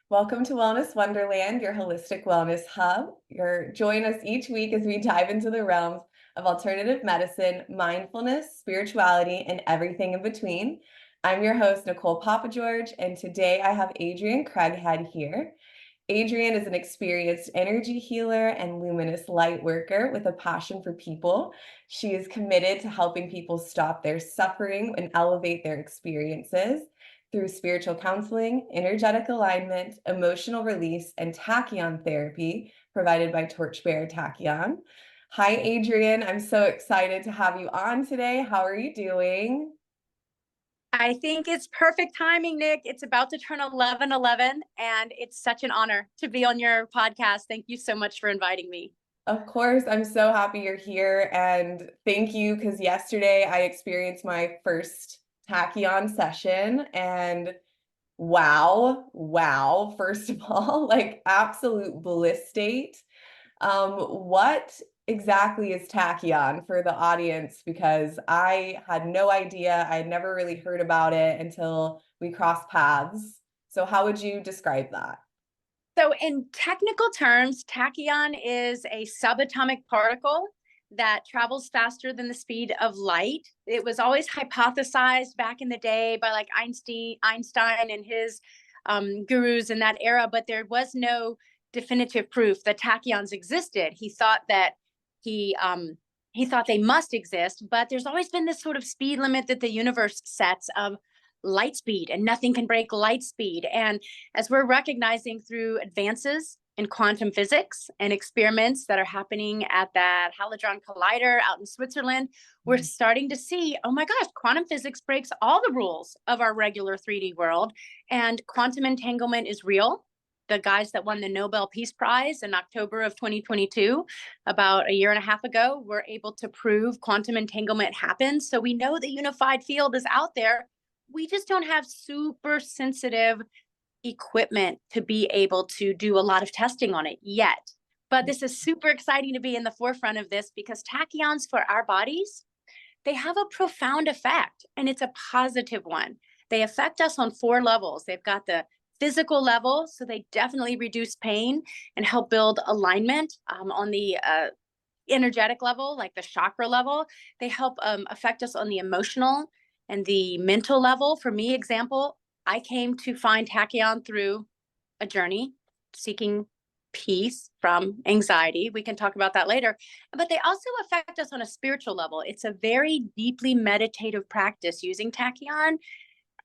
Welcome to Wellness Wonderland, your holistic wellness hub. Join us each week as we dive into the realms of alternative medicine, mindfulness, spirituality, and everything in between. I'm your host, Nicole Papageorge, and today I have Adrienne Craighead here. Adrienne is an experienced energy healer and luminous light worker with a passion for people. She is committed to helping people stop their suffering and elevate their experiences through spiritual counseling, energetic alignment, emotional release, and tachyon therapy provided by Torchbearer Tachyon. Hi, Adrienne. I'm so excited to have you on today. How are you doing? I think it's perfect timing, Nick. It's about to turn 11:11, and it's such an honor to be on your podcast. Thank you so much for inviting me. Of course, I'm so happy you're here. And thank you because yesterday I experienced my first tachyon session. And wow, first of all, like absolute bliss state. What exactly is tachyon for the audience? Because I had no idea. I had never really heard about it until we crossed paths. So how would you describe that? So, in technical terms, tachyon is a subatomic particle that travels faster than the speed of light. It was always hypothesized back in the day by like Einstein and his gurus in that era, but there was no definitive proof that tachyons existed. He thought they must exist, but there's always been this sort of speed limit that the universe sets of light speed, and nothing can break light speed. And as we're recognizing through advances in quantum physics and experiments that are happening at that Hadron Collider out in Switzerland, we're starting to see, oh my gosh, quantum physics breaks all the rules of our regular 3D world, and quantum entanglement is real. The guys that won the Nobel Peace Prize in October of 2022, about a year and a half ago, were able to prove quantum entanglement happens. So we know the unified field is out there. We just don't have super sensitive equipment to be able to do a lot of testing on it yet. But this is super exciting to be in the forefront of this because tachyons for our bodies, they have a profound effect, and it's a positive one. They affect us on 4 levels. They've got the physical level, so they definitely reduce pain and help build alignment on the energetic level, like the chakra level. They help affect us on the emotional and the mental level. For me, example, I came to find tachyon through a journey seeking peace from anxiety. We can talk about that later. But they also affect us on a spiritual level. It's a very deeply meditative practice using tachyon.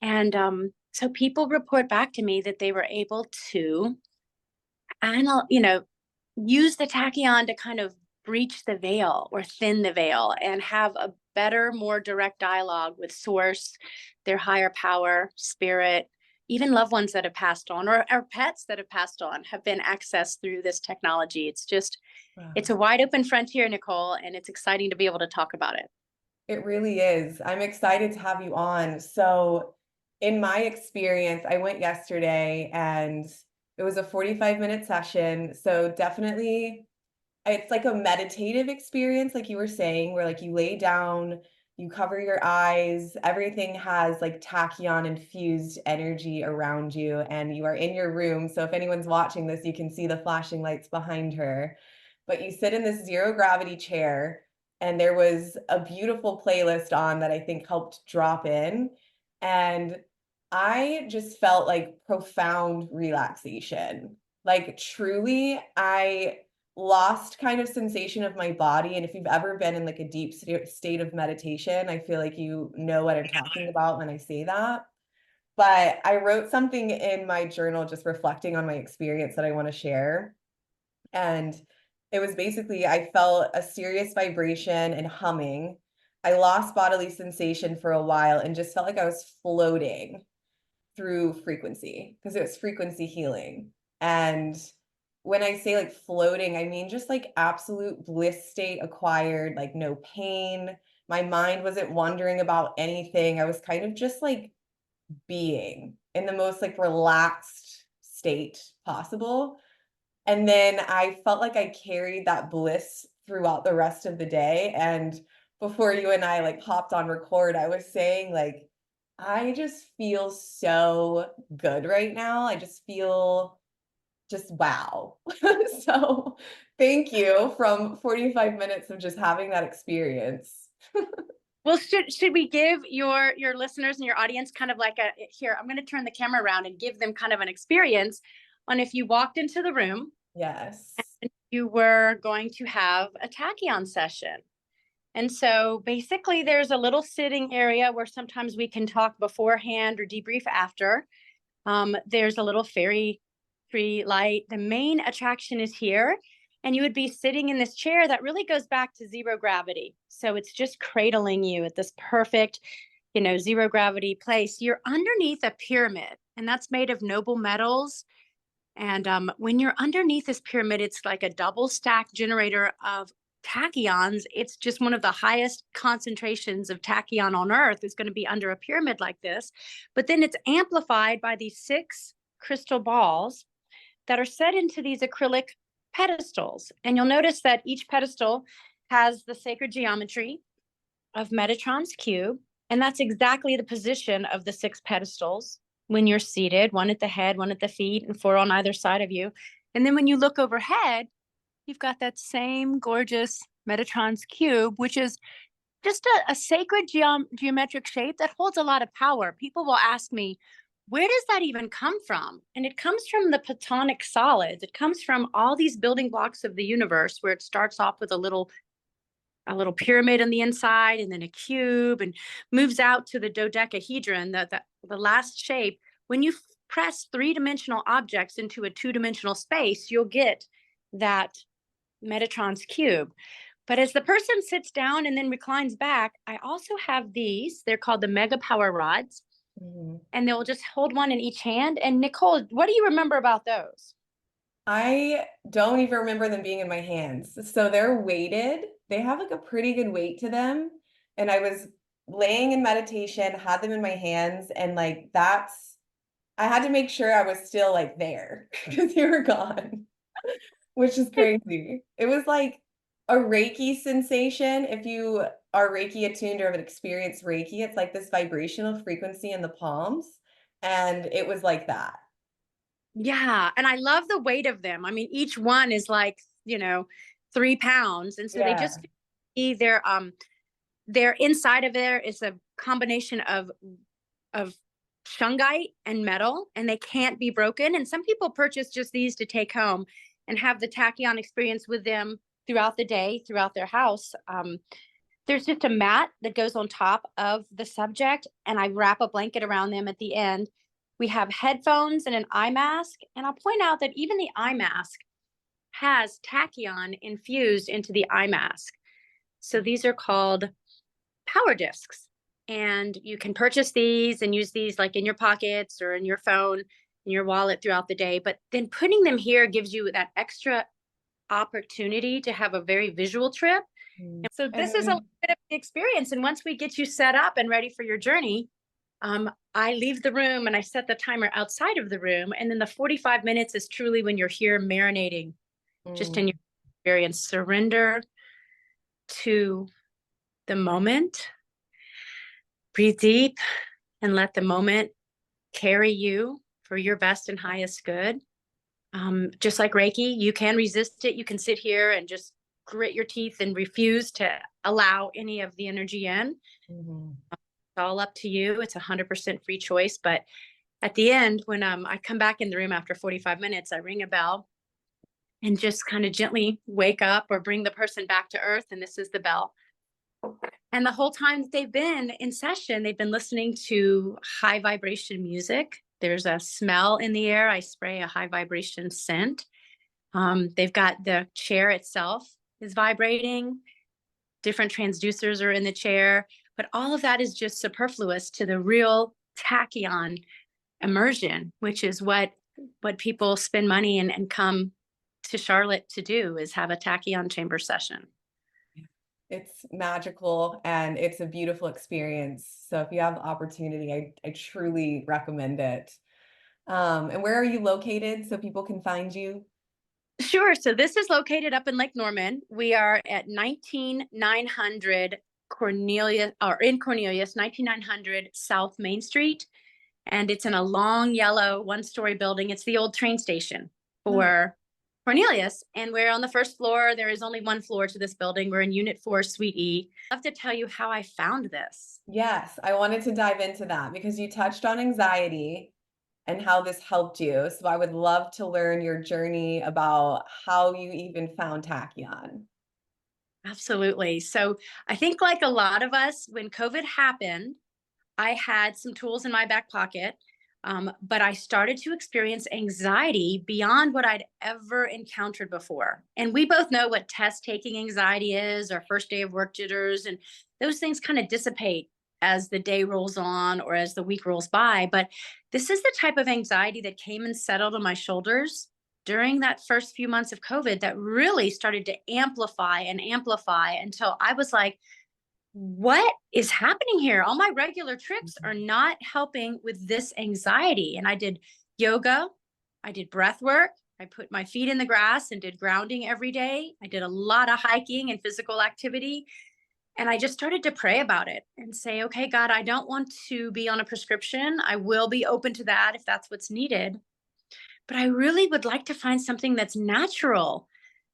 And so people report back to me that they were able to, use the tachyon to kind of breach the veil or thin the veil and have a better, more direct dialogue with source, their higher power, spirit, even loved ones that have passed on, or pets that have passed on have been accessed through this technology. It's Wow. a wide open frontier, Nicole, and it's exciting to be able to talk about it. It really is. I'm excited to have you on. So, in my experience, I went yesterday and it was a 45-minute session. So, definitely, it's like a meditative experience, like you were saying, where like you lay down, you cover your eyes, everything has like tachyon infused energy around you, and you are in your room. So, if anyone's watching this, you can see the flashing lights behind her. But you sit in this zero gravity chair, and there was a beautiful playlist on that I think helped drop in. And I just felt like profound relaxation. Like truly, I lost kind of sensation of my body. And if you've ever been in like a deep state of meditation, I feel like you know what I'm talking about when I say that. But I wrote something in my journal just reflecting on my experience that I want to share. And it was basically, I felt a serious vibration and humming. I lost bodily sensation for a while and just felt like I was floating through frequency because it was frequency healing. And when I say like floating, I mean just like absolute bliss state acquired, like no pain. My mind wasn't wondering about anything. I was kind of just like being in the most like relaxed state possible. And then I felt like I carried that bliss throughout the rest of the day. And before you and I like hopped on record, I was saying like I just feel so good right now. I just feel just wow. So thank you from 45 minutes of just having that experience. Well, should we give your listeners and your audience kind of like a here, I'm going to turn the camera around and give them kind of an experience on if you walked into the room Yes. and you were going to have a tachyon session. And so basically there's a little sitting area where sometimes we can talk beforehand or debrief after. There's a little fairy tree light. The main attraction is here. And you would be sitting in this chair that really goes back to zero gravity. So it's just cradling you at this perfect, zero gravity place. You're underneath a pyramid, and that's made of noble metals. And when you're underneath this pyramid, it's like a double stack generator of tachyons. It's just one of the highest concentrations of tachyon on earth is going to be under a pyramid like this. But then it's amplified by these 6 crystal balls that are set into these acrylic pedestals. And you'll notice that each pedestal has the sacred geometry of Metatron's cube. And that's exactly the position of the 6 pedestals when you're seated, one at the head, one at the feet, and 4 on either side of you. And then when you look overhead, you've got that same gorgeous Metatron's cube, which is just a sacred geometric shape that holds a lot of power. People will ask me, where does that even come from? And it comes from the platonic solids. It comes from all these building blocks of the universe, where it starts off with a little pyramid on the inside and then a cube, and moves out to the dodecahedron, the last shape. When you press 3-dimensional objects into a 2-dimensional space, you'll get that Metatron's cube. But as the person sits down and then reclines back, I also have these. They're called the mega power rods, Mhm. and they'll just hold one in each hand. And Nicole, what do you remember about those? I don't even remember them being in my hands. So they're weighted. They have like a pretty good weight to them. And I was laying in meditation, had them in my hands, and like I had to make sure I was still like there because you were gone, which is crazy. It was like a Reiki sensation. If you are Reiki attuned or have experienced Reiki, it's like this vibrational frequency in the palms. And it was like that. Yeah, and I love the weight of them. I mean, each one is like, 3 pounds. And so they Yeah. just either their inside of there is a combination of shungite and metal, and they can't be broken. And some people purchase just these to take home and have the tachyon experience with them throughout the day, throughout their house. There's just a mat that goes on top of the subject, and I wrap a blanket around them at the end. We have headphones and an eye mask. And I'll point out that even the eye mask has tachyon infused into the eye mask. So these are called power discs. And you can purchase these and use these like in your pockets or in your phone, in your wallet throughout the day. But then putting them here gives you that extra opportunity to have a very visual trip. Mm. And so this is a little And bit of the experience. And once we get you set up and ready for your journey, I leave the room and I set the timer outside of the room. And then the 45 minutes is truly when you're here marinating just in mm, your experience. Surrender to the moment, breathe deep, and let the moment carry you for your best and highest good. Just like Reiki, you can resist it. You can sit here and just grit your teeth and refuse to allow any of the energy in. mhm. It's all up to you. It's 100% free choice. But at the end, when I come back in the room after 45 minutes, I ring a bell and just kind of gently wake up or bring the person back to earth. And this is the bell. And the whole time that they've been in session, they've been listening to high vibration music. There's a smell in the air. I spray a high vibration scent. They've got the chair itself is vibrating. Different transducers are in the chair, but all of that is just superfluous to the real tachyon immersion, which is what people spend money and come to Charlotte to do, is have a tachyon chamber session. It's magical and it's a beautiful experience. So if you have the opportunity, I truly recommend it. And where are you located so people can find you? Sure. So this is located up in Lake Norman. We are at 19900 Cornelius, 9900 South Main Street. And it's in a long yellow one-story building. It's the old train station Nice. for Cornelius. And we're on the first floor. There is only one floor to this building. We're in Unit 4, Suite E. I'd love to tell you how I found this. Yes, I wanted to dive into that because you touched on anxiety and how this helped you. So I would love to learn your journey about how you even found Tachyon. Absolutely. So I think, like a lot of us, when COVID happened, I had some tools in my back pocket, but I started to experience anxiety beyond what I'd ever encountered before. And we both know what test taking anxiety is, or first day of work jitters, and those things kind of dissipate as the day rolls on or as the week rolls by. But this is the type of anxiety that came and settled on my shoulders during that first few months of COVID that really started to amplify and amplify until I was like, what is happening here? All my regular trips are not helping with this anxiety. And I did yoga, I did breath work, I put my feet in the grass and did grounding every day. I did a lot of hiking and physical activity. And I just started to pray about it and say, okay, God, I don't want to be on a prescription. I will be open to that if that's what's needed. But I really would like to find something that's natural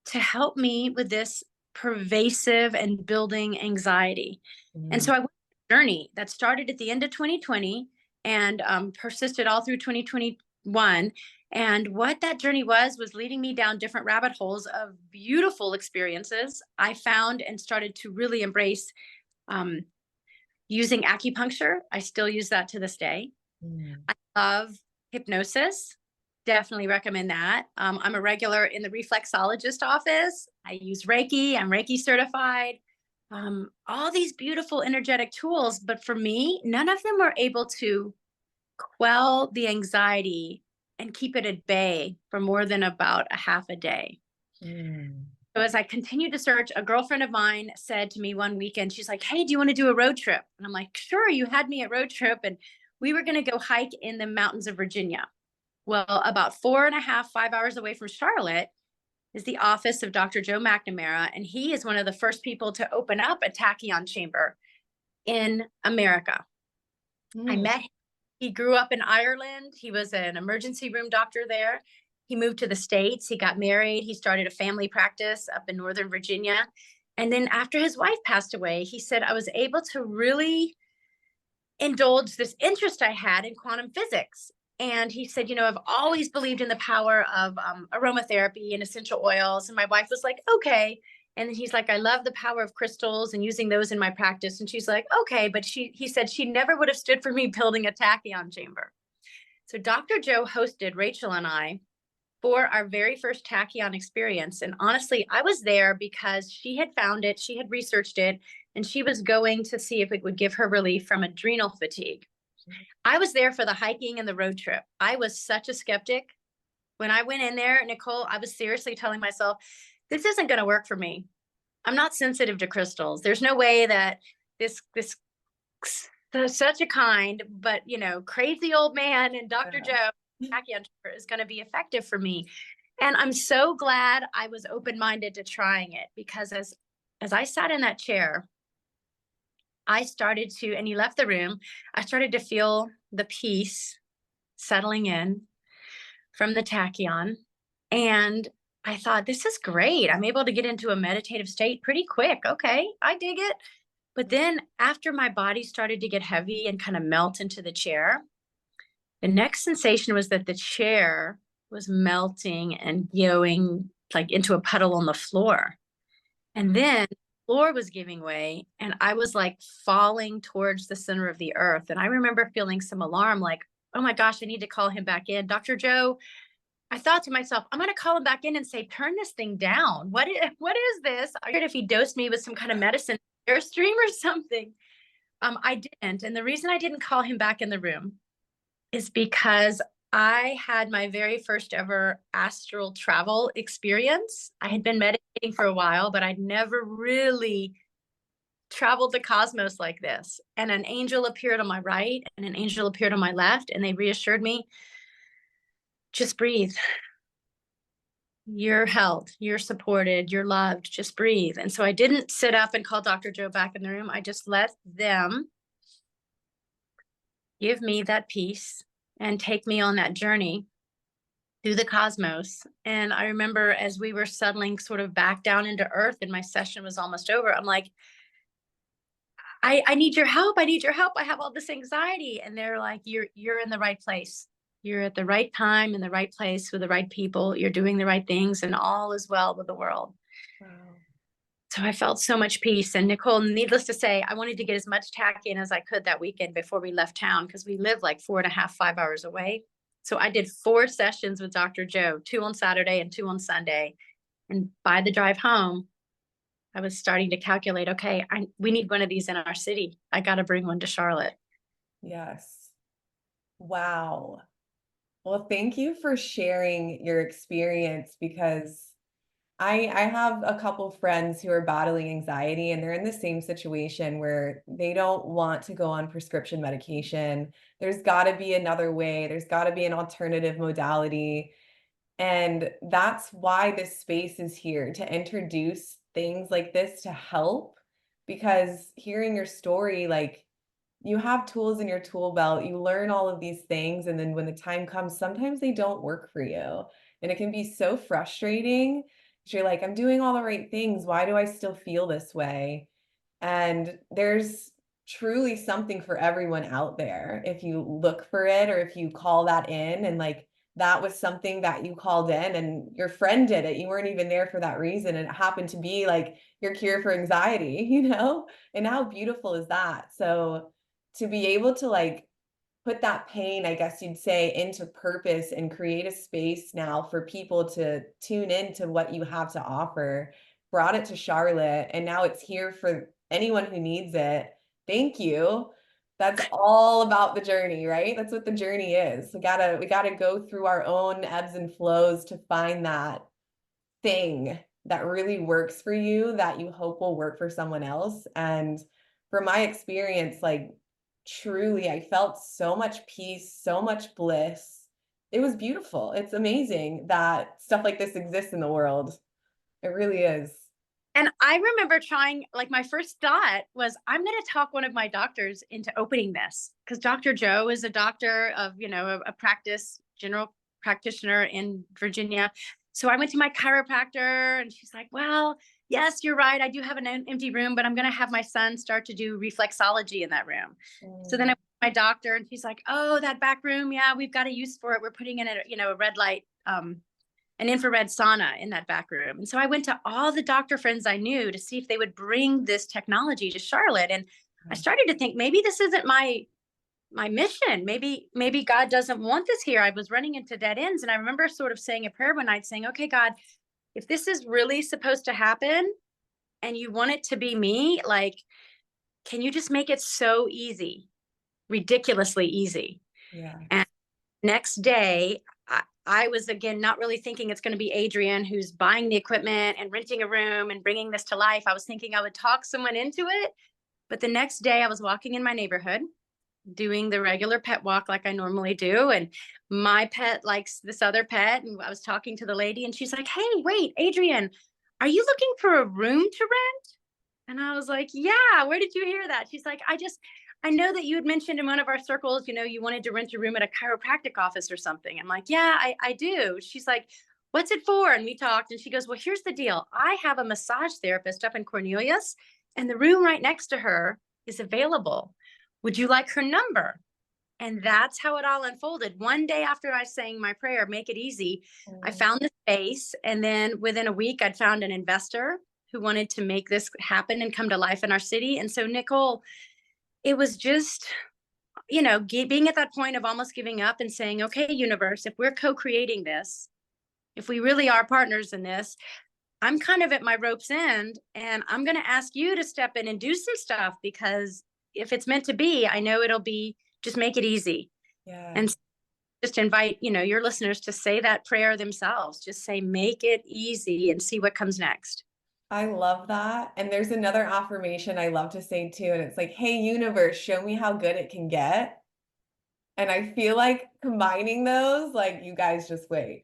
to help me with this pervasive and building anxiety. And Mm. so I went on a journey that started at the end of 2020 and persisted all through 2021. And what that journey was leading me down different rabbit holes of beautiful experiences. I found and started to really embrace um, using acupuncture. I still use that to this day. Mm. I love hypnosis. Definitely recommend that. I'm a regular in the reflexologist office. I use Reiki. I'm Reiki certified. All these beautiful energetic tools, but for me, none of them were able to quell the anxiety and keep it at bay for more than about a half a day. Mm. So as I continued to search, a girlfriend of mine said to me one weekend, she's like, hey, do you want to do a road trip? And I'm like, sure, you had me at road trip. And we were going to go hike in the mountains of Virginia. Well, about 4.5, 5 hours away from Charlotte is the office of Dr. Joe McNamara. And he is one of the first people to open up a tachyon chamber in America. I Mm. met him. He grew up in Ireland. He was an emergency room doctor there. He moved to the States. He got married. He started a family practice up in Northern Virginia. And then after his wife passed away, he said, I was able to really indulge this interest I had in quantum physics. And he said, I've always believed in the power of aromatherapy and essential oils. And my wife was like, okay. And then he's like, I love the power of crystals and using those in my practice. And she's like, okay. But he said she never would have stood for me building a tachyon chamber. So Dr. Joe hosted Rachel and I for our very first tachyon experience. And honestly, I was there because she had found it, she had researched it, and she was going to see if it would give her relief from adrenal fatigue. I was there for the hiking and the road trip. I was such a skeptic. When I went in there, Nicole, I was seriously telling myself, this isn't going to work for me. I'm not sensitive to crystals. There's no way that this such a kind, but crazy old man and Dr. Joe is going to be effective for me. And I'm so glad I was open-minded to trying it, because as I sat in that chair, I started to, and he left the room, I started to feel the peace settling in from the tachyon. And I thought, this is great. I'm able to get into a meditative state pretty quick. Okay, I dig it. But then after my body started to get heavy and kind of melt into the chair, the next sensation was that the chair was melting and going like into a puddle on the floor. And then the floor was giving way and I was like falling towards the center of the earth. And I remember feeling some alarm, like, oh my gosh, I need to call him back in. Dr. Joe, I thought to myself, I'm going to call him back in and say, turn this thing down. What is this? I wondered if he dosed me with some kind of medicine, Airstream or something. I didn't. And the reason I didn't call him back in the room is because I had my very first ever astral travel experience. I had been meditating for a while, but I'd never really traveled the cosmos like this. And an angel appeared on my right and an angel appeared on my left, and they reassured me, just breathe. You're held, you're supported, you're loved, just breathe. And so I didn't sit up and call Dr. Joe back in the room. I just let them give me that peace and take me on that journey through the cosmos. And I remember as we were settling sort of back down into earth and my session was almost over, I'm like, I need your help. I need your help. I have all this anxiety. And they're like, you're in the right place. You're at the right time in the right place with the right people. You're doing the right things and all is well with the world. Wow. So I felt so much peace. And Nicole, needless to say, I wanted to get as much tachyon as I could that weekend before we left town because we live like 4.5, 5 hours away. So I did 4 sessions with Dr. Joe, 2 on Saturday and 2 on Sunday. And by the drive home, I was starting to calculate, okay, we need one of these in our city. I got to bring one to Charlotte. Yes. Wow. Well, thank you for sharing your experience because I have a couple friends who are battling anxiety and they're in the same situation where they don't want to go on prescription medication. There's got to be another way. There's got to be an alternative modality. And that's why this space is here to introduce things like this to help. Because hearing your story, like you have tools in your tool belt, you learn all of these things. And then when the time comes, sometimes they don't work for you. And it can be so frustrating. 'Cause you're like, I'm doing all the right things. Why do I still feel this way? And there's truly something for everyone out there if you look for it or if you call that in and like that was something that you called in and your friend did it. You weren't even there for that reason. And it happened to be like your cure for anxiety, you know? And how beautiful is that? So to be able to like put that pain, I guess you'd say, into purpose and create a space now for people to tune into what you have to offer. Brought it to Charlotte, and now it's here for anyone who needs it. Thank you. That's all about the journey, right? That's what the journey is. We gotta go through our own ebbs and flows to find that thing that really works for you that you hope will work for someone else. And from my experience, like truly, I felt so much peace, so much bliss. It was beautiful. It's amazing that stuff like this exists in the world. It really is. And I remember trying, like, my first thought was, I'm going to talk one of my doctors into opening this because Dr. Joe is a doctor of, a practice, general practitioner in Virginia. So I went to my chiropractor and she's like, well, yes, you're right. I do have an empty room, but I'm going to have my son start to do reflexology in that room. So then I Mm, went to my doctor and she's like, oh, that back room. Yeah, we've got a use for it. We're putting in a red light, an infrared sauna in that back room. And so I went to all the doctor friends I knew to see if they would bring this technology to Charlotte. And I yeah. started to think maybe this isn't my mission. Maybe God doesn't want this here. I was running into dead ends. And I remember sort of saying a prayer one night saying, okay, God, if this is really supposed to happen and you want it to be me, like, can you just make it so easy, ridiculously easy? And Yes. next day, I was again not really thinking it's going to be Adrienne who's buying the equipment and renting a room and bringing this to life. I was thinking I would talk someone into it. But the next day, I was walking in my neighborhood doing the regular pet walk like I normally do. And my pet likes this other pet. And I was talking to the lady, and she's like, hey, wait, Adrienne, are you looking for a room to rent? And I was like, yeah, where did you hear that? She's like, I know that you had mentioned in one of our circles, you wanted to rent a room at a chiropractic office or something. I'm like, yeah, I do. She's like, what's it for? And we talked, and she goes, well, here's the deal. I have a massage therapist up in Cornelius, and the room right next to her is available. Would you like her number? And that's how it all unfolded. One day after I sang my prayer, make it easy, I Mm, found the space. And then within a week, I'd found an investor who wanted to make this happen and come to life in our city. And so, Nicole, it was just, being at that point of almost giving up and saying, okay, universe, if we're co creating this, if we really are partners in this, I'm kind of at my rope's end and I'm going to ask you to step in and do some stuff because if it's meant to be, I know it'll be just make it easy. And yes. just invite, your listeners to say that prayer themselves. Just say, make it easy and see what comes next. I love that. And there's another affirmation I love to say too. And it's like, hey, universe, show me how good it can get. And I feel like combining those, like you guys just wait.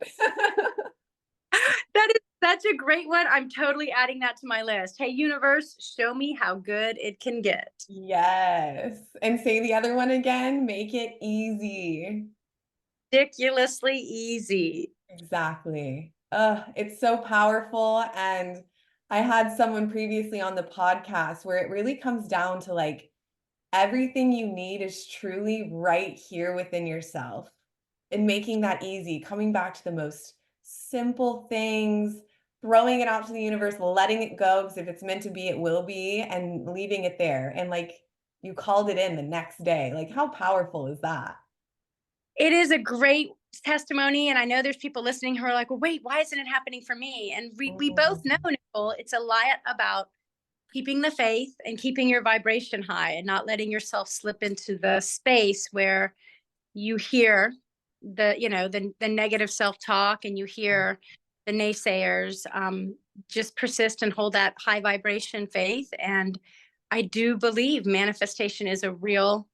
such a great one. I'm totally adding that to my list. Hey, universe, show me how good it can get. Yes. And say the other one again, make it easy. Ridiculously easy. Exactly. It's so powerful. And I had someone previously on the podcast where it really comes down to like everything you need is truly right here within yourself. And making that easy, coming back to the most simple things, throwing it out to the universe, letting it go, because if it's meant to be, it will be, and leaving it there. And like you called it in the next day. Like, how powerful is that? It is a great testimony. And I know there's people listening who are like, well, wait, why isn't it happening for me? And we both know, Mhm. Nicole, it's a lot about keeping the faith and keeping your vibration high and not letting yourself slip into the space where you hear the negative self-talk and you hear the naysayers. Just persist and hold that high vibration faith. And I do believe manifestation is a real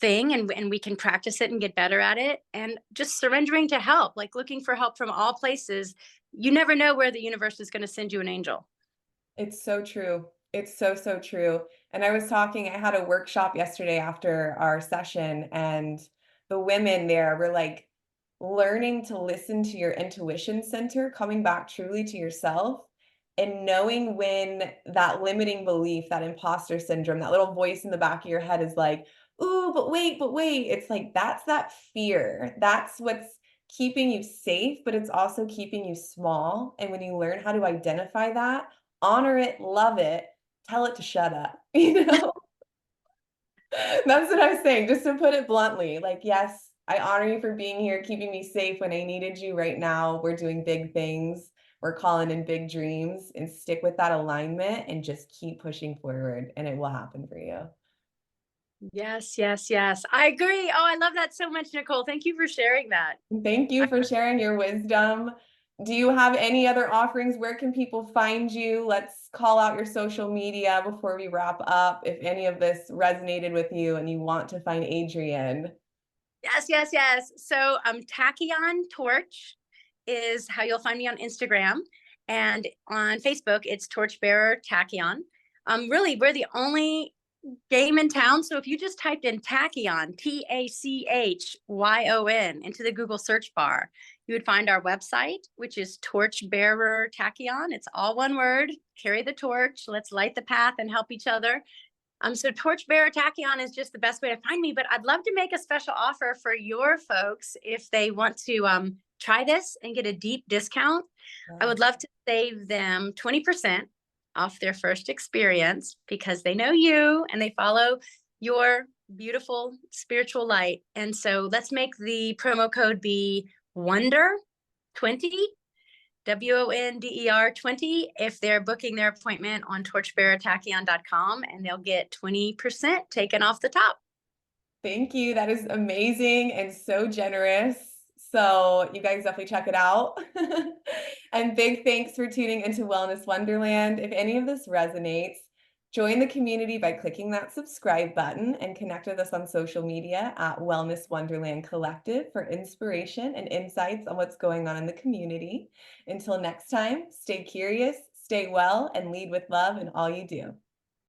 thing, and we can practice it and get better at it, and just surrendering to help, like looking for help from all places. You never know where the universe is going to send you an angel. It's so true. It's so, so true. And I had a workshop yesterday after our session, and the women there were like learning to listen to your intuition center, coming back truly to yourself, and knowing when that limiting belief, that imposter syndrome, that little voice in the back of your head is like, ooh, but wait, but wait. It's like that's that fear. That's what's keeping you safe, but it's also keeping you small. And when you learn how to identify that, honor it, love it, tell it to shut up, you know? That's what I was saying, just to put it bluntly. Like, yes, I honor you for being here, keeping me safe when I needed you right now. We're doing big things. We're calling in big dreams and stick with that alignment and just keep pushing forward and it will happen for you. Yes, yes, yes. I agree. Oh, I love that so much, Nicole. Thank you for sharing that. Thank you for sharing your wisdom. Do you have any other offerings? Where can people find you? Let's call out your social media before we wrap up. If any of this resonated with you and you want to find Adrienne. Yes, yes, yes. So Tachyon Torch is how you'll find me on Instagram. And on Facebook, it's Torchbearer Tachyon. Really, we're the only game in town. So if you just typed in Tachyon, Tachyon, into the Google search bar, you would find our website, which is Torchbearer Tachyon. It's all one word. Carry the torch. Let's light the path and help each other. So Torchbearer Tachyon is just the best way to find me, but I'd love to make a special offer for your folks if they want to try this and get a deep discount. I would love to save them 20% off their first experience because they know you and they follow your beautiful spiritual light. And so let's make the promo code be Wonder20, WONDER20, if they're booking their appointment on torchbearertachyon.com, and they'll get 20% taken off the top. Thank you. That is amazing and so generous. So you guys definitely check it out. And big thanks for tuning into Wellness Wonderland. If any of this resonates, join the community by clicking that subscribe button and connect with us on social media at Wellness Wonderland Collective for inspiration and insights on what's going on in the community. Until next time, stay curious, stay well, and lead with love in all you do.